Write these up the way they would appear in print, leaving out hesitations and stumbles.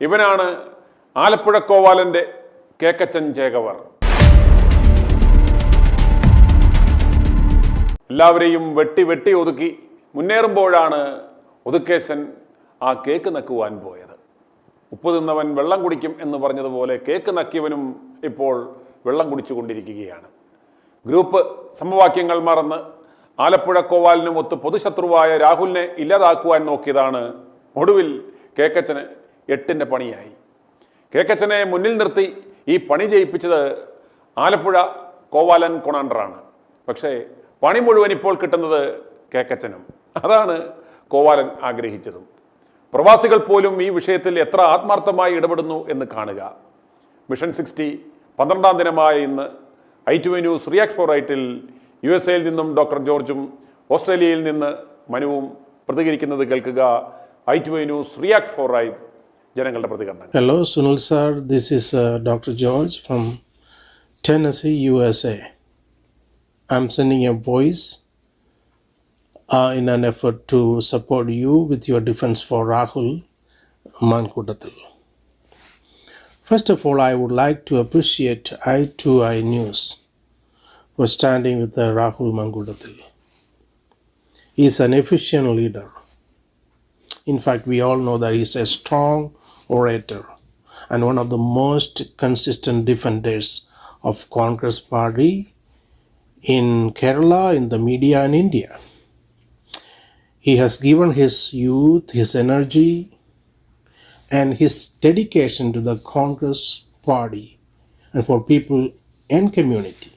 ഇവനാണ് ആലപ്പുഴ കോവാലന്റെ കേക്കച്ചൻ ചേകവർ. എല്ലാവരെയും വെട്ടി ഒതുക്കി മുന്നേറുമ്പോഴാണ് ഒതുക്കേശൻ ആ കേക്ക് നക്കുവാൻ പോയത്. ഉപ്പ് തിന്നവൻ വെള്ളം കുടിക്കും എന്ന് പറഞ്ഞതുപോലെ കേക്ക് നക്കിയവനും ഇപ്പോൾ വെള്ളം കുടിച്ചുകൊണ്ടിരിക്കുകയാണ്. ഗ്രൂപ്പ് സമവാക്യങ്ങൾ മറന്ന് ആലപ്പുഴ കോവാലിനുമൊത്ത് പൊതുശത്രുവായ രാഹുലിനെ ഇല്ലാതാക്കുവാൻ നോക്കിയതാണ് ഒടുവിൽ കേക്കച്ചന് 8ന്റെ പണിയായി. കേക്കച്ചനെ മുന്നിൽ നിർത്തി ഈ പണി ചെയ്യിപ്പിച്ചത് ആലപ്പുഴ കോവാലൻ കൊണാണ്ടറാണ്. പക്ഷേ പണി മുഴുവൻ ഇപ്പോൾ കിട്ടുന്നത് കേക്കച്ചനും. അതാണ് കോവാലൻ ആഗ്രഹിച്ചതും. പ്രവാസികൾ പോലും ഈ വിഷയത്തിൽ എത്ര ആത്മാർത്ഥമായി ഇടപെടുന്നു എന്ന് കാണുക. മിഷൻ 60 12ാം ദിനമായ ഇന്ന് i2i ന്യൂസ് റിയാക്ട് ഫോർ റൈറ്റിൽ USA-യിൽ നിന്നും ഡോക്ടർ ജോർജും ഓസ്ട്രേലിയയിൽ നിന്ന് മനുവും പ്രതികരിക്കുന്നത് കേൾക്കുക. i2i news react four right, ജനങ്ങളുടെ പ്രതികരണം. Hello Sunil sir, this is Dr. George from Tennessee, USA. I'm sending a voice in an effort to support you with your defense for Rahul Mankudathil. First of all, I would like to appreciate i2i News for standing with Rahul Mankudathil. He is an efficient leader. In fact, we all know that he is a strong orator and one of the most consistent defenders of Congress party in Kerala, in the media in India. He has given his youth, his energy and his dedication to the Congress party and for people and community.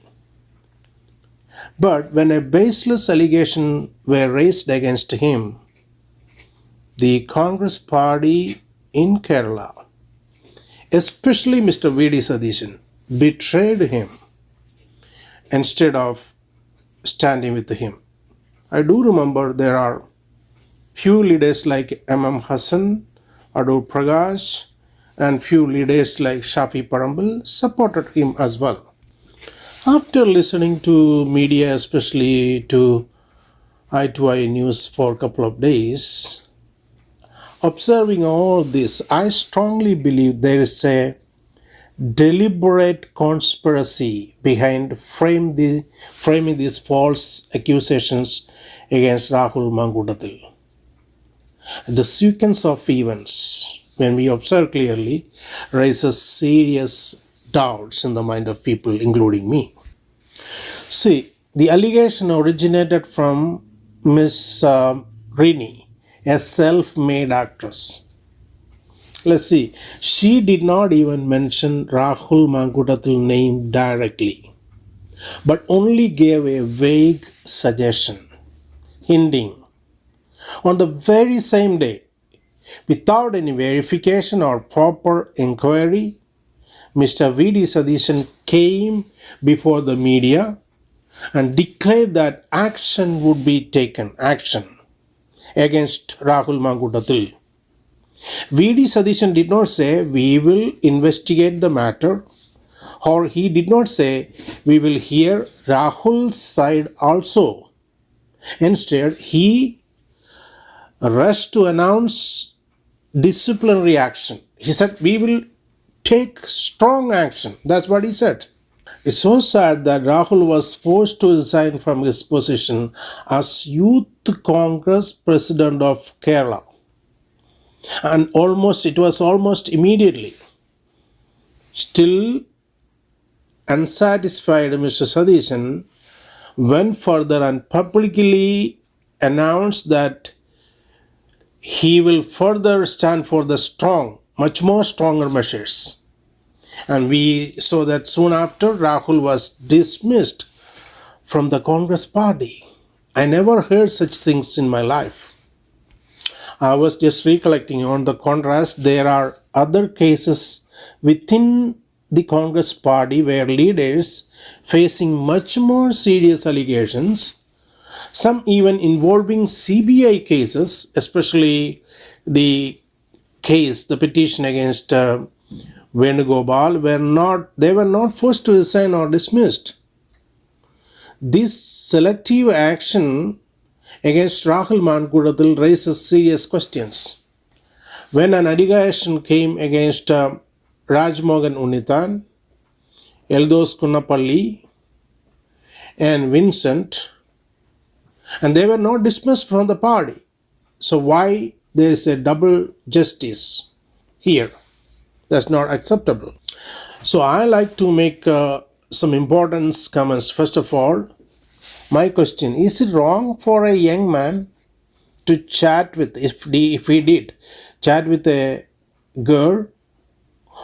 But when a baseless allegation were raised against him, the Congress party in Kerala, especially Mr. V.D. Satheesan, betrayed him instead of standing with him. I do remember there are few leaders like M.M. Hassan, Adur Prakash, and few leaders like Shafi Parambal supported him as well. After listening to media, especially to i2i News for a couple of days, observing all this, I strongly believe there is a deliberate conspiracy behind framing these false accusations against Rahul Mankudathil. The sequence of events, when we observe clearly, raises serious doubts in the mind of people, including me. See, the allegation originated from Miss Rini, a self-made actress. Let's see, she did not even mention Rahul Mankudathil's name directly, but only gave a vague suggestion, hinting. On the very same day, without any verification or proper inquiry, Mr. V.D. Satheesan came before the media and declared that action would be taken, against Rahul Mankudathil. V.D. Satheesan did not say we will investigate the matter, or he did not say we will hear Rahul's side also. Instead, he rushed to announce disciplinary action. He said we will take strong action. That's what he said. It's so sad that Rahul was forced to resign from his position as Youth Congress President of Kerala. And it was almost immediately. Still unsatisfied, Mr. Satheesan went further and publicly announced that he will further stand for the much more stronger measures. And we saw that soon after Rahul was dismissed from the Congress party. I never heard such things in my life. I was just recollecting. On the contrast, there are other cases within the Congress party where leaders facing much more serious allegations, some even involving CBI cases, especially the petition against Venugopal, they were not forced to resign or dismissed. This selective action against Rahul Mankudathil raises serious questions. when an allegation came against Rajmohan Unithan, Eldos Kunnapalli, and Vincent, and they were not dismissed from the party. So why there is a double justice here? That's not acceptable. So I like to make some important comments. First of all, my question, is it wrong for a young man to chat with, if he did, chat with a girl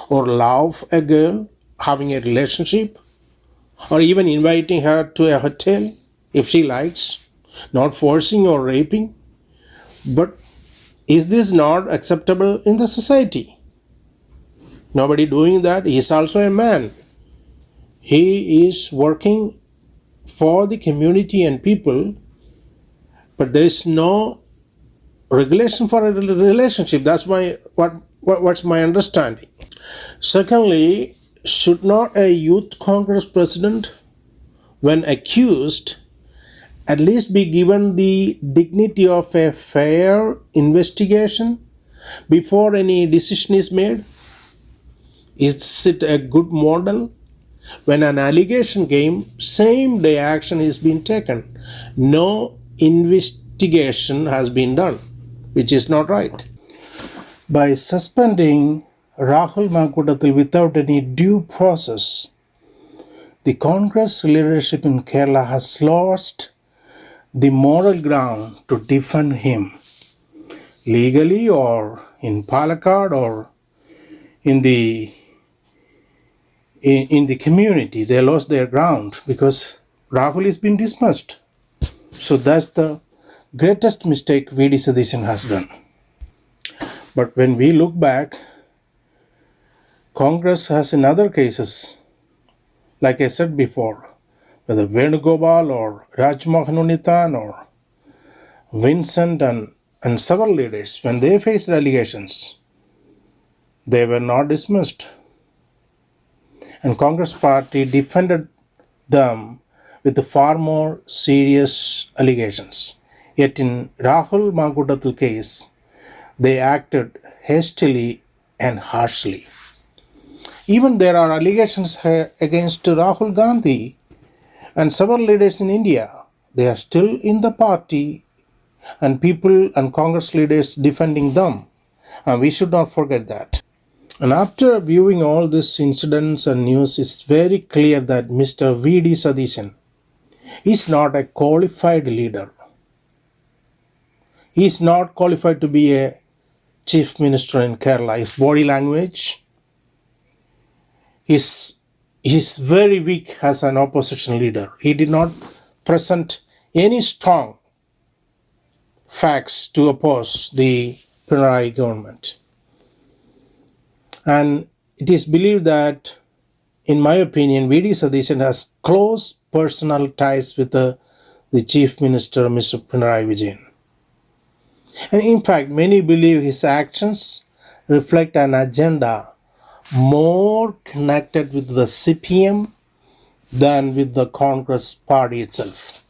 or love a girl, having a relationship, or even inviting her to a hotel if she likes, not forcing or raping? But is this not acceptable in the society? Nobody doing that. He is also a man. He is working for the community and people, but there is no regulation for a relationship. That's what's my understanding. Secondly, should not a youth congress president, when accused, at least be given the dignity of a fair investigation before any decision is made? Is it a good model? When an allegation came, same day action is being taken. No investigation has been done, which is not right. By suspending Rahul Mankutathil without any due process, the Congress leadership in Kerala has lost the moral ground to defend him legally or in Palakkad or in the community. They lost their ground because Rahul is being dismissed. So that's the greatest mistake V.D. Satheesan has done. But when we look back, Congress has in other cases, like I said before, whether Venugopal or Rajmohan Unithan or Vincent and several leaders, when they faced allegations, they were not dismissed. And Congress party defended them with far more serious allegations. Yet in Rahul Mankutathil case, they acted hastily and harshly. Even there are allegations against Rahul Gandhi and several leaders in India. They are still in the party and people and Congress leaders defending them. And we should not forget that. And after viewing all these incidents and news, it's very clear that Mr. V.D. Satheesan is not a qualified leader. He is not qualified to be a chief minister in Kerala. His body language is very weak as an opposition leader. He did not present any strong facts to oppose the Pinarayi government. And it is believed that, in my opinion, V.D. Satheesan has close personal ties with the Chief Minister, Mr. Pinarayi Vijayan. And in fact, many believe his actions reflect an agenda more connected with the CPM than with the Congress party itself.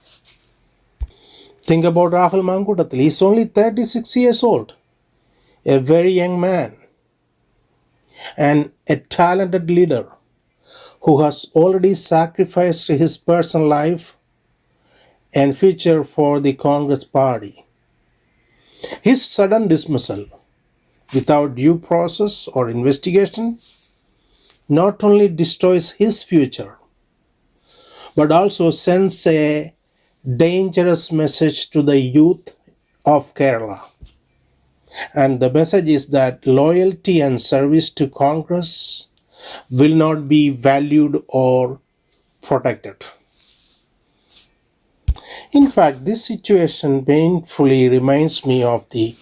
Think about Rahul Mankutathil. He is only 36 years old, a very young man, and a talented leader who has already sacrificed his personal life and future for the Congress party. His sudden dismissal without due process or investigation not only destroys his future, but also sends a dangerous message to the youth of Kerala. And the message is that loyalty and service to Congress will not be valued or protected. In fact, this situation painfully reminds me of the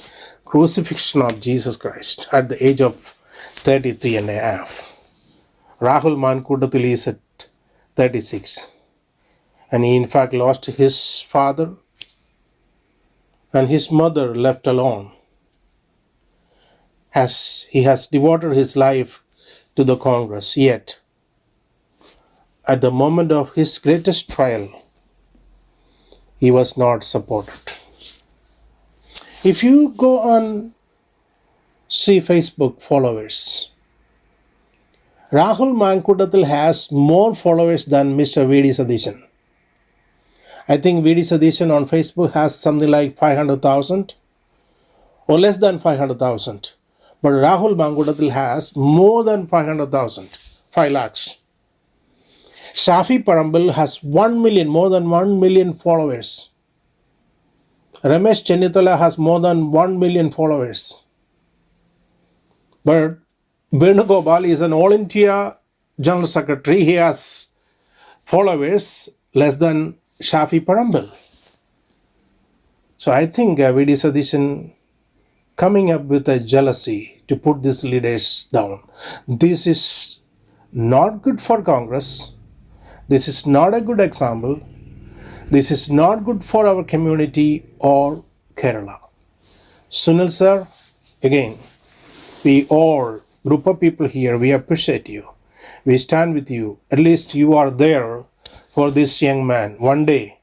crucifixion of Jesus Christ at the age of 33 and a half. Rahul Mankutathil is at 36. And he in fact lost his father and his mother left alone. He has devoted his life to the Congress, yet at the moment of his greatest trial, he was not supported. If you go on See Facebook followers. Rahul Mankudathil has more followers than Mr. V.D. Sadishan. I think V.D. Sadishan on Facebook has something like 500,000 or less than 500,000. But Rahul Mankudathil has more than 500,000, 5 lakhs. Shafi Parambil has 1 million, more than 1 million followers. Ramesh Chennithala has more than 1 million followers. But Venugopal is an All India General Secretary. He has followers less than Shafi Parambil. So I think V.D. Sadishan coming up with a jealousy to put these leaders down. This is not good for Congress. This is not a good example. This is not good for our community or Kerala. Sunil sir, again, we all, group of people here, we appreciate you. We stand with you. At least you are there for this young man. One day,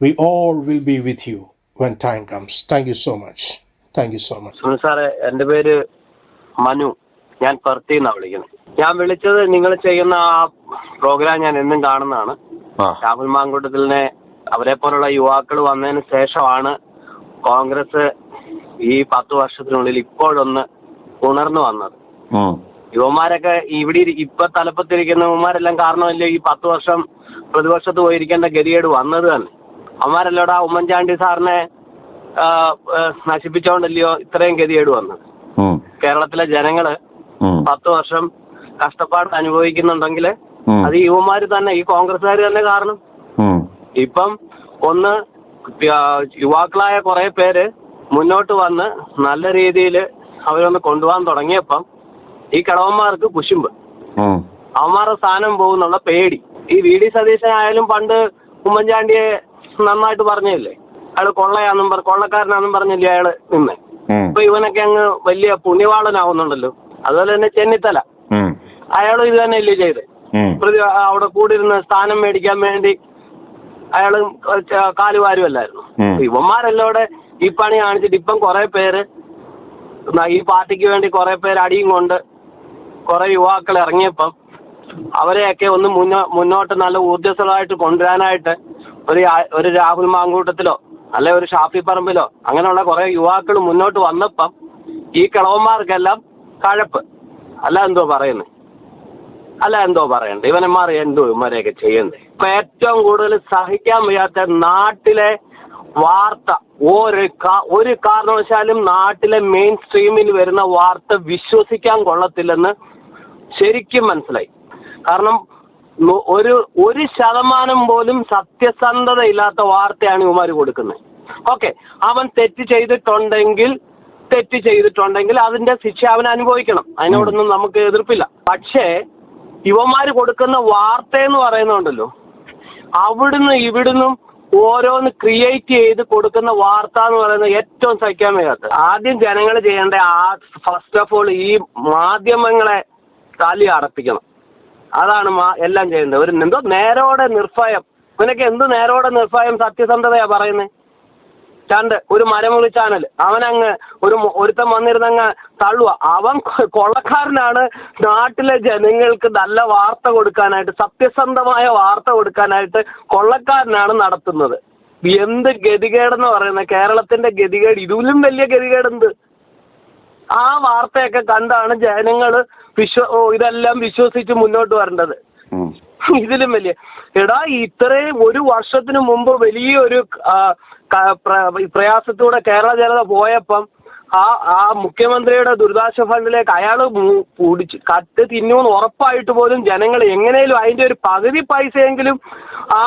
we all will be with you when time comes. Thank you so much. Thank you so much. സാറേ, എൻ്റെ പേര് മനു. ഞാൻ പെർത്തിന്നാണ് വിളിക്കുന്നത്. ഞാൻ വിളിച്ചത് നിങ്ങൾ ചെയ്യുന്ന ആ പ്രോഗ്രാം ഞാൻ എന്നും കാണുന്നതാണ്. രാഹുൽ മാങ്കൂട്ടത്തിലിനെ അവരെ പോലുള്ള യുവാക്കൾ വന്നതിന് ശേഷമാണ് കോൺഗ്രസ് ഈ 10 വർഷത്തിനുള്ളിൽ ഇപ്പോഴൊന്ന് ഉണർന്നു വന്നത്. യുവമാരൊക്കെ ഇവിടെ ഇപ്പൊ തലപ്പത്തിരിക്കുന്ന യുവമാരെല്ലാം കാരണമല്ലേ ഈ 10 വർഷം പ്രതിപക്ഷത്ത് പോയിരിക്കേണ്ട ഗതികേട് വന്നത് തന്നെ. അവന്മാരല്ലോടാ ഉമ്മൻചാണ്ടി സാറിനെ നശിപ്പിച്ചോണ്ടല്ലയോ ഇത്രയും ഗതികേട് വന്നത്. കേരളത്തിലെ ജനങ്ങള് 10 വർഷം കഷ്ടപ്പാട് അനുഭവിക്കുന്നുണ്ടെങ്കിൽ അത് യുവമാര് തന്നെ, ഈ കോൺഗ്രസ്സുകാർ തന്നെ കാരണം. ഇപ്പം ഒന്ന് യുവാക്കളായ കുറെ പേര് മുന്നോട്ട് വന്ന് നല്ല രീതിയിൽ അവരൊന്ന് കൊണ്ടുപോകാൻ തുടങ്ങിയപ്പം ഈ കിളവന്മാർക്ക് കുശുമ്പ്, അവന്മാരുടെ സ്ഥാനം പോകുന്നുള്ള പേടി. ഈ V.D. സതീശനായാലും പണ്ട് ഉമ്മൻചാണ്ടിയെ നന്നായിട്ട് പറഞ്ഞില്ലേ, അയാള് കൊള്ളക്കാരനാന്നും പറഞ്ഞില്ലേ അയാള് നിന്ന്. ഇപ്പൊ ഇവനൊക്കെ അങ്ങ് വലിയ പുണ്യവാളനാവുന്നുണ്ടല്ലോ. അതുപോലെ തന്നെ ചെന്നിത്തല, അയാളും ഇത് തന്നെ ഇല്ലേ ചെയ്ത് അവിടെ കൂടിയിരുന്ന് സ്ഥാനം മേടിക്കാൻ വേണ്ടി അയാള് കാലുവാരുമല്ലായിരുന്നു. ഇവന്മാരെല്ലോടെ ഈ പണി കാണിച്ചിട്ട് ഇപ്പം കുറെ പേര് ഈ പാർട്ടിക്ക് വേണ്ടി കുറെ പേര് അടിയും കൊണ്ട് കുറെ യുവാക്കൾ ഇറങ്ങിയപ്പം അവരെയൊക്കെ ഒന്ന് മുന്നോട്ട് നല്ല ഊർജ്ജസ്വലമായിട്ട് കൊണ്ടുവരാനായിട്ട് ഒരു രാഹുൽ മാങ്കൂട്ടത്തിലോ അല്ലെ ഒരു ഷാഫി പറമ്പിലോ അങ്ങനെയുള്ള കുറെ യുവാക്കൾ മുന്നോട്ട് വന്നപ്പം ഈ കിളവന്മാർക്കെല്ലാം കഴപ്പ്. അല്ല എന്തോ പറയണ്ടേ ഇവന്മാർ എന്തോ ഇവന്മാരെയൊക്കെ ചെയ്യുന്നത്. ഇപ്പൊ ഏറ്റവും കൂടുതൽ സഹിക്കാൻ വയ്യാത്ത നാട്ടിലെ വാർത്ത, ഒരു കാരണവശാലും നാട്ടിലെ മെയിൻ സ്ട്രീമിൽ വരുന്ന വാർത്ത വിശ്വസിക്കാൻ കൊള്ളത്തില്ലെന്ന് ശരിക്കും മനസ്സിലായി. കാരണം 1% പോലും സത്യസന്ധത ഇല്ലാത്ത വാർത്തയാണ് ഇവന്മാർ കൊടുക്കുന്നത്. ഓക്കെ, അവൻ തെറ്റ് ചെയ്തിട്ടുണ്ടെങ്കിൽ അതിന്റെ ശിക്ഷ അവൻ അനുഭവിക്കണം. അതിനോടൊന്നും നമുക്ക് എതിർപ്പില്ല. പക്ഷേ ഇവന്മാര് കൊടുക്കുന്ന വാർത്ത എന്ന് പറയുന്നുണ്ടല്ലോ, അവിടുന്ന് ഇവിടുന്നും ഓരോന്ന് ക്രിയേറ്റ് ചെയ്ത് കൊടുക്കുന്ന വാർത്ത എന്ന് പറയുന്നത് ഏറ്റവും സഹിക്കാൻ വയ്യാത്തത്. ആദ്യം ജനങ്ങൾ ചെയ്യേണ്ട ഫസ്റ്റ് ഓഫ് ഓൾ ഈ മാധ്യമങ്ങളെ തലി അടപ്പിക്കണം. അതാണ് എല്ലാം ചെയ്യേണ്ടത്. എന്തോ നേരോടെ നിർഭയം, ഇവനൊക്കെ എന്ത് നേരോടെ നിർഭയം സത്യസന്ധതയാ പറയുന്നത്. ഒരു മരമുറി ചാനൽ അവനങ്ങ് ഒരുത്തം വന്നിരുന്നങ്ങ് തള്ളുക. അവൻ കൊള്ളക്കാരനാണ്. നാട്ടിലെ ജനങ്ങൾക്ക് നല്ല വാർത്ത കൊടുക്കാനായിട്ട്, സത്യസന്ധമായ വാർത്ത കൊടുക്കാനായിട്ട് കൊള്ളക്കാരനാണ് നടത്തുന്നത്. എന്ത് ഗതികേടെന്ന് പറയുന്നത്, കേരളത്തിന്റെ ഗതികേട്. ഇതിലും വലിയ ഗതികേടെന്ത്? ആ വാർത്തയൊക്കെ കണ്ടാണ് ജനങ്ങൾ ഇതെല്ലാം വിശ്വസിച്ച് മുന്നോട്ട് വരേണ്ടത്. ഇതിലും വലിയ ഇത്രയും 1 വർഷത്തിന് മുമ്പ് വലിയൊരു പ്രയാസത്തൂടെ കേരള ജനത പോയപ്പം ആ മുഖ്യമന്ത്രിയുടെ ദുരിതാശ്വാസ ഫണ്ടിലേക്ക് അയാൾ കട്ട് തിന്നൂന്ന് ഉറപ്പായിട്ട് പോലും ജനങ്ങൾ എങ്ങനെയും അതിന്റെ ഒരു പകുതി പൈസയെങ്കിലും ആ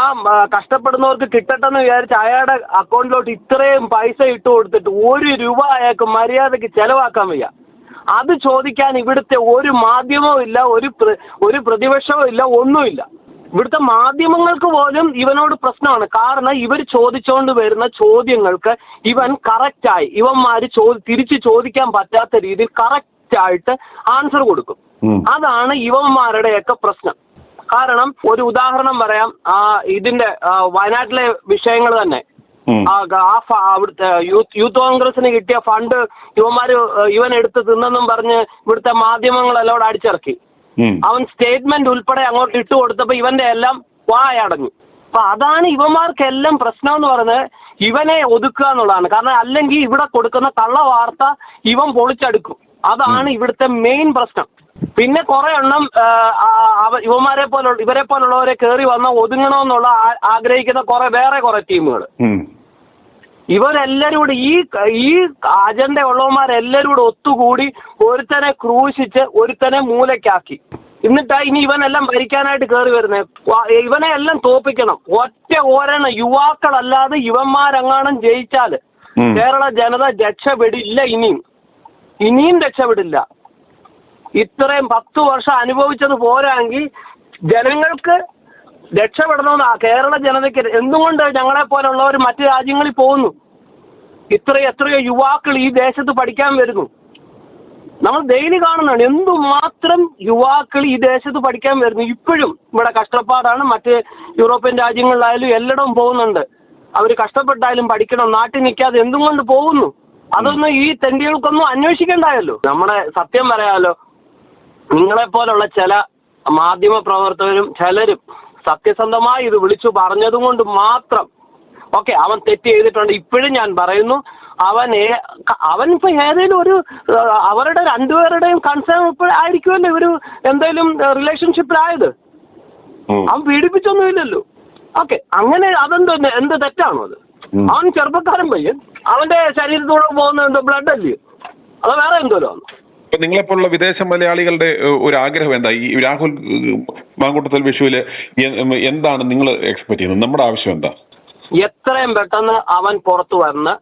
കഷ്ടപ്പെടുന്നവർക്ക് കിട്ടട്ടെന്ന് വിചാരിച്ച് അയാളുടെ അക്കൗണ്ടിലോട്ട് ഇത്രയും പൈസ ഇട്ട് കൊടുത്തിട്ട് 1 രൂപ അയാൾക്ക് മര്യാദക്ക് ചെലവാക്കാൻ വയ്യ. അത് ചോദിക്കാൻ ഇവിടുത്തെ ഒരു മാധ്യമവും ഇല്ല, ഒരു പ്രതിപക്ഷവും ഇല്ല, ഒന്നുമില്ല. ഇവിടുത്തെ മാധ്യമങ്ങൾക്ക് പോലും ഇവനോട് പ്രശ്നമാണ്. കാരണം ഇവർ ചോദിച്ചുകൊണ്ട് വരുന്ന ചോദ്യങ്ങൾക്ക് ഇവൻ കറക്റ്റായി, ഇവന്മാര് തിരിച്ച് ചോദിക്കാൻ പറ്റാത്ത രീതിയിൽ കറക്റ്റായിട്ട് ആൻസർ കൊടുക്കും. അതാണ് ഇവന്മാരുടെയൊക്കെ പ്രശ്നം. കാരണം ഒരു ഉദാഹരണം പറയാം, ഇതിന്റെ വയനാട്ടിലെ വിഷയങ്ങൾ തന്നെ അവിടുത്തെ യൂത്ത് കോൺഗ്രസിന് കിട്ടിയ ഫണ്ട് ഇവൻ എടുത്ത് തിന്നെന്നും പറഞ്ഞ് ഇവിടുത്തെ മാധ്യമങ്ങളെല്ലാം അടിച്ചിറക്കി. അവൻ സ്റ്റേറ്റ്മെന്റ് ഉൾപ്പെടെ അങ്ങോട്ട് ഇട്ടു കൊടുത്തപ്പോ ഇവന്റെ എല്ലാം വായടഞ്ഞു. അപ്പൊ അതാണ് ഇവന്മാർക്കെല്ലാം പ്രശ്നം എന്ന് പറയുന്നത്, ഇവനെ ഒതുക്കുക എന്നുള്ളതാണ്. കാരണം അല്ലെങ്കിൽ ഇവിടെ കൊടുക്കുന്ന കള്ള വാർത്ത ഇവൻ പൊളിച്ചെടുക്കും. അതാണ് ഇവിടുത്തെ മെയിൻ പ്രശ്നം. പിന്നെ കുറെ എണ്ണം ഇവരെ പോലുള്ളവരെ കയറി വന്ന ഒതുങ്ങണമെന്നുള്ള ആഗ്രഹിക്കുന്ന വേറെ കുറെ ടീമുകൾ. ഇവരെല്ലാരും കൂടി ഈ അജണ്ട ഉള്ളവന്മാരെല്ലാരും കൂടെ ഒത്തുകൂടി ഒരുത്തനെ ക്രൂശിച്ച് ഒരുത്തനെ മൂലക്കാക്കി. എന്നിട്ടാ ഇനി ഇവനെല്ലാം ഭരിക്കാനായിട്ട് കയറി വരുന്നത്. ഇവനെ എല്ലാം തോപ്പിക്കണം. ഒരെണ്ണം യുവാക്കളല്ലാതെ ഇവന്മാരെങ്ങാനും ജയിച്ചാല് കേരള ജനത രക്ഷപ്പെടില്ല. ഇനിയും രക്ഷപ്പെടില്ല. ഇത്രയും 10 വർഷം അനുഭവിച്ചത് പോരാങ്കിൽ ജനങ്ങൾക്ക് രക്ഷപ്പെടണമെന്ന് കേരള ജനതയ്ക്ക്. എന്തുകൊണ്ട് ഞങ്ങളെ പോലുള്ളവർ മറ്റു രാജ്യങ്ങളിൽ പോകുന്നു? എത്രയോ യുവാക്കൾ ഈ ദേശത്ത് പഠിക്കാൻ വരുന്നു. നമ്മൾ ഡെയിലി കാണുന്നതാണ് എന്തുമാത്രം യുവാക്കൾ ഈ ദേശത്ത് പഠിക്കാൻ വരുന്നു. ഇപ്പോഴും ഇവിടെ കഷ്ടപ്പാടാണ്. മറ്റ് യൂറോപ്യൻ രാജ്യങ്ങളിലായാലും എല്ലായിടവും പോകുന്നുണ്ട്. അവർ കഷ്ടപ്പെട്ടായാലും പഠിക്കണം. നാട്ടിൽ നിൽക്കാതെ എന്തുകൊണ്ട് പോകുന്നു? അതൊന്നും ഈ തെണ്ടികൾക്കൊന്നും അന്വേഷിക്കണ്ടായല്ലോ. നമ്മളെ സത്യം പറയാമല്ലോ, നിങ്ങളെപ്പോലുള്ള ചില മാധ്യമ പ്രവർത്തകരും ചിലരും സത്യസന്ധമായി ഇത് വിളിച്ചു പറഞ്ഞതും കൊണ്ട് മാത്രം ഓക്കെ അവൻ തെറ്റ് ചെയ്തിട്ടുണ്ട്. ഇപ്പോഴും ഞാൻ പറയുന്നു, അവൻ ഇപ്പൊ ഏതെങ്കിലും ഒരു അവരുടെ രണ്ടുപേരുടെയും കൺസേൺ ആയിരിക്കുമല്ലോ ഇവര് എന്തെങ്കിലും റിലേഷൻഷിപ്പിലായത്. അവൻ പീഡിപ്പിച്ചൊന്നുമില്ലല്ലോ. ഓക്കെ, അങ്ങനെ എന്ത് തെറ്റാണോ അത്? അവൻ ചെറുപ്പക്കാരൻ പയ്യൻ, അവന്റെ ശരീരത്തൂടെ പോകുന്ന എന്തോ ബ്ലഡ് അല്ലയോ, അത് വേറെ എന്തോലോ ആണ്. ഇപ്പൊ നിങ്ങളെപ്പോലുള്ള വിദേശ മലയാളികളുടെ ഒരു ആഗ്രഹം എന്താ? ഈ രാഹുൽ മാങ്കൂട്ടത്തിൽ വിഷുവില് എന്താണ് നിങ്ങൾ എക്സ്പെക്ട് ചെയ്യുന്നത്? നമ്മുടെ ആവശ്യം എന്താ? എത്രയും പെട്ടെന്ന് അവൻ പുറത്തു വന്ന്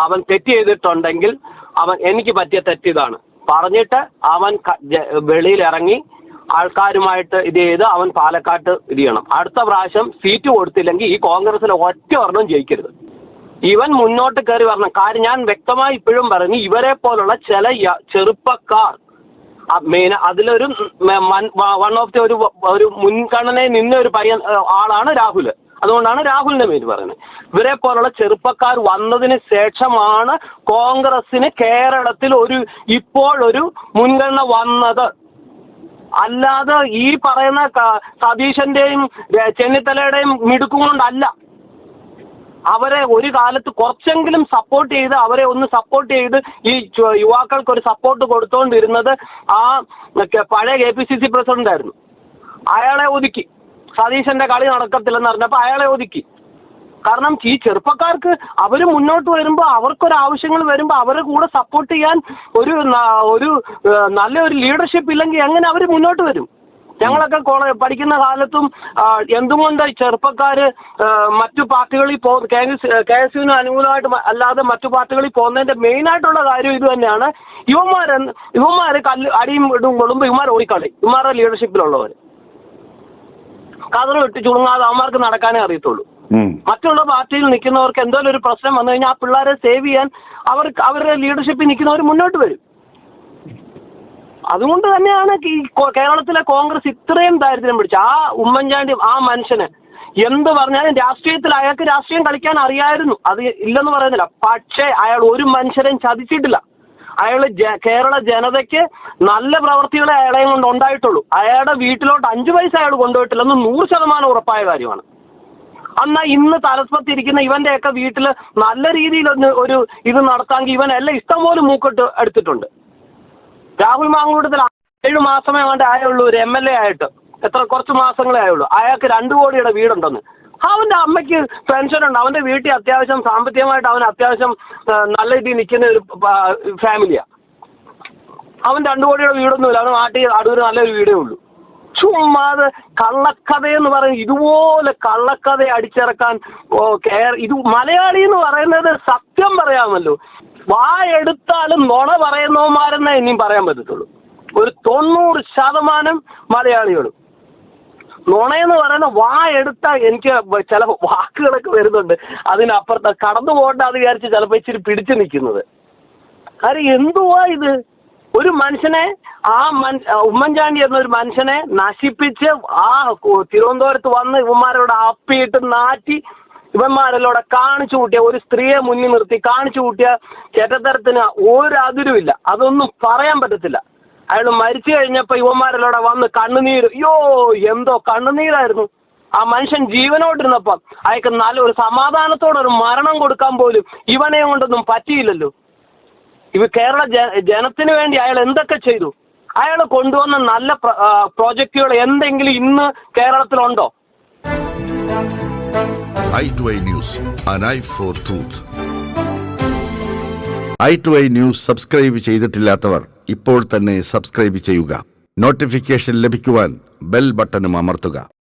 അവൻ തെറ്റ് ചെയ്തിട്ടുണ്ടെങ്കിൽ എനിക്ക് പറ്റിയ തെറ്റ് ഇതാണ് പറഞ്ഞിട്ട് അവൻ വെളിയിലിറങ്ങി ആൾക്കാരുമായിട്ട് ഇത് ചെയ്ത് അവൻ പാലക്കാട്ട് ഇത് ചെയ്യണം. അടുത്ത പ്രാവശ്യം സീറ്റ് കൊടുത്തില്ലെങ്കിൽ ഈ കോൺഗ്രസിലെ ഒറ്റ ഒരെണ്ണം ജയിക്കരുത്. ഇവൻ മുന്നോട്ട് കയറി വരണം. കാര്യം ഞാൻ വ്യക്തമായി ഇപ്പോഴും പറഞ്ഞു, ഇവരെ പോലുള്ള ചില ചെറുപ്പക്കാർ മെയിൻ അതിലൊരു വൺ ഓഫ് ദി ഒരു മുൻഗണനയിൽ നിന്ന ഒരു ആളാണ് രാഹുൽ. അതുകൊണ്ടാണ് രാഹുലിന്റെ പേര് പറയുന്നത്. ഇവരെ പോലുള്ള ചെറുപ്പക്കാർ വന്നതിന് ശേഷമാണ് കോൺഗ്രസിന് കേരളത്തിൽ ഇപ്പോൾ ഒരു മുൻഗണന വന്നത്. അല്ലാതെ ഈ പറയുന്ന സതീശന്റെയും ചെന്നിത്തലയുടെയും മിടുക്കും കൊണ്ടല്ല. അവരെ ഒരു കാലത്ത് കുറച്ചെങ്കിലും സപ്പോർട്ട് ചെയ്ത് അവരെ ഒന്ന് സപ്പോർട്ട് ചെയ്ത് ഈ യുവാക്കൾക്ക് ഒരു സപ്പോർട്ട് കൊടുത്തോണ്ടിരുന്നത് ആ പഴയ KPCC പ്രസിഡന്റ് ആയിരുന്നു. അയാളെ ഒതുക്കി. സതീശന്റെ കളി നടക്കത്തില്ലെന്ന് പറഞ്ഞപ്പോൾ അയാളെ ഒതുക്കി. കാരണം ഈ ചെറുപ്പക്കാർക്ക് അവർ മുന്നോട്ട് വരുമ്പോൾ അവർക്കൊരാവശ്യങ്ങൾ വരുമ്പോൾ അവരെ കൂടെ സപ്പോർട്ട് ചെയ്യാൻ ഒരു നല്ലൊരു ലീഡർഷിപ്പ് ഇല്ലെങ്കിൽ എങ്ങനെ അവർ മുന്നോട്ട് വരും? ഞങ്ങളൊക്കെ പഠിക്കുന്ന കാലത്തും എന്തുകൊണ്ട് ചെറുപ്പക്കാര് മറ്റു പാർട്ടികളിൽ KSUവിന് അനുകൂലമായിട്ട് അല്ലാതെ മറ്റു പാർട്ടികളിൽ പോകുന്നതിന്റെ മെയിൻ ആയിട്ടുള്ള കാര്യം ഇത് തന്നെയാണ്. ഇവന്മാര് അടിയും ഇടും കൊള്ളുമ്പോൾ ഇവന്മാർ ഓടിക്കളയും. ഇവന്മാരുടെ ലീഡർഷിപ്പിലുള്ളവർ കതറ് വിട്ട് ചുളുങ്ങാതെ അവന്മാർക്ക് നടക്കാനേ അറിയത്തുള്ളൂ. മറ്റുള്ള പാർട്ടിയിൽ നിൽക്കുന്നവർക്ക് എന്തെങ്കിലും ഒരു പ്രശ്നം വന്നു കഴിഞ്ഞാൽ ആ പിള്ളേരെ സേവ് ചെയ്യാൻ അവരുടെ ലീഡർഷിപ്പിൽ നിൽക്കുന്നവർ മുന്നോട്ട് വരും. അതുകൊണ്ട് തന്നെയാണ് ഈ കേരളത്തിലെ കോൺഗ്രസ് ഇത്രയും ദാരിദ്ര്യം പിടിച്ച ആ ഉമ്മൻചാണ്ടി ആ മനുഷ്യന് എന്ത് പറഞ്ഞാലും രാഷ്ട്രീയത്തിൽ അയാൾക്ക് രാഷ്ട്രീയം കളിക്കാൻ അറിയായിരുന്നു. അത് ഇല്ലെന്ന് പറയുന്നില്ല. പക്ഷേ അയാൾ ഒരു മനുഷ്യരെയും ചതിച്ചിട്ടില്ല. അയാൾ കേരള ജനതയ്ക്ക് നല്ല പ്രവർത്തികളെ അയാളെയും കൊണ്ട് ഉണ്ടായിട്ടുള്ളൂ. അയാളുടെ വീട്ടിലോട്ട് 5 പൈസ അയാൾ കൊണ്ടുപോയിട്ടില്ലെന്ന് 100% ഉറപ്പായ കാര്യമാണ്. എന്നാൽ ഇന്ന് തലപ്പത്തിരിക്കുന്ന ഇവന്റെയൊക്കെ വീട്ടിൽ നല്ല രീതിയിൽ ഒരു ഇത് നടത്താമെങ്കിൽ ഇവനെല്ലാം ഇഷ്ടംപോലെ മൂക്കിട്ട് എടുത്തിട്ടുണ്ട്. രാഹുൽ മാങ്കൂട്ടത്തിൽ 7 മാസമേ വേണ്ട ആയുള്ളൂ ഒരു MLA ആയിട്ട്. കുറച്ച് മാസങ്ങളേ ആയുള്ളൂ. അയാൾക്ക് 2 കോടിയുടെ വീടുണ്ടെന്ന്. അവന്റെ അമ്മയ്ക്ക് പെൻഷനുണ്ട്. അവന്റെ വീട്ടിൽ അത്യാവശ്യം സാമ്പത്തികമായിട്ട് അവൻ അത്യാവശ്യം നല്ല രീതിയിൽ നിൽക്കുന്ന ഒരു ഫാമിലിയാണ്. അവൻ 2 കോടിയുടെ വീടൊന്നുമില്ല. അവൻ നാട്ടിൽ അടൂര് നല്ലൊരു വീടേ ഉള്ളൂ. ചുമ്മാതെ കള്ളക്കഥയെന്ന് പറയും. ഇതുപോലെ കള്ളക്കഥ അടിച്ചിറക്കാൻ ഇത് മലയാളി എന്ന് പറയുന്നത് സത്യം പറയാമല്ലോ. വായെടുത്താലും നുണ പറയുന്നവന്മാരെന്നേ ഇനിയും പറയാൻ പറ്റത്തുള്ളൂ. ഒരു 90% മലയാളികളും നുണയെന്ന് പറയുന്ന വായെടുത്താൽ എനിക്ക് ചില വാക്കുകളൊക്കെ വരുന്നുണ്ട്. അതിനപ്പുറത്ത് കടന്നു പോകണ്ട അത് വിചാരിച്ച് ചിലപ്പോൾ ഇച്ചിരി പിടിച്ചു നിൽക്കുന്നത്. കാര്യം എന്തുവാ ഇത്? ഒരു മനുഷ്യനെ ഉമ്മൻചാണ്ടി എന്നൊരു മനുഷ്യനെ നശിപ്പിച്ച് തിരുവനന്തപുരത്ത് വന്ന് ഇവന്മാരോട് അപ്പിയിട്ട് നാറ്റി ഇവന്മാരെല്ലോടെ കാണിച്ചു കൂട്ടിയ ഒരു സ്ത്രീയെ മുന്നിൽ നിർത്തി കാണിച്ചു കൂട്ടിയ ചേട്ടത്തരത്തിന് ഒരു അതിരുമില്ല. അതൊന്നും പറയാൻ പറ്റത്തില്ല. അയാൾ മരിച്ചു കഴിഞ്ഞപ്പോ ഇവന്മാരെല്ലോടെ വന്ന് കണ്ണുനീര്, അയ്യോ എന്തോ കണ്ണുനീരായിരുന്നു. ആ മനുഷ്യൻ ജീവനോട്ടിരുന്നപ്പം അയാൾക്ക് നല്ലൊരു സമാധാനത്തോടെ ഒരു മരണം കൊടുക്കാൻ പോലും ഇവനെ കൊണ്ടൊന്നും പറ്റിയില്ലല്ലോ. കേരള ജനത്തിന് വേണ്ടി അയാൾ എന്തൊക്കെ ചെയ്തു? അയാൾ കൊണ്ടുവന്ന നല്ല പ്രോജക്റ്റുകൾ എന്തെങ്കിലും ഇന്ന് കേരളത്തിലുണ്ടോ? i2i News, an eye for truth. i2i News subscribe ചെയ്തിട്ടില്ലാത്തവർ ഇപ്പോൾ തന്നെ സബ്സ്ക്രൈബ് ചെയ്യുക. നോട്ടിഫിക്കേഷൻ ലഭിക്കുവാൻ ബെൽ ബട്ടണും അമർത്തുക.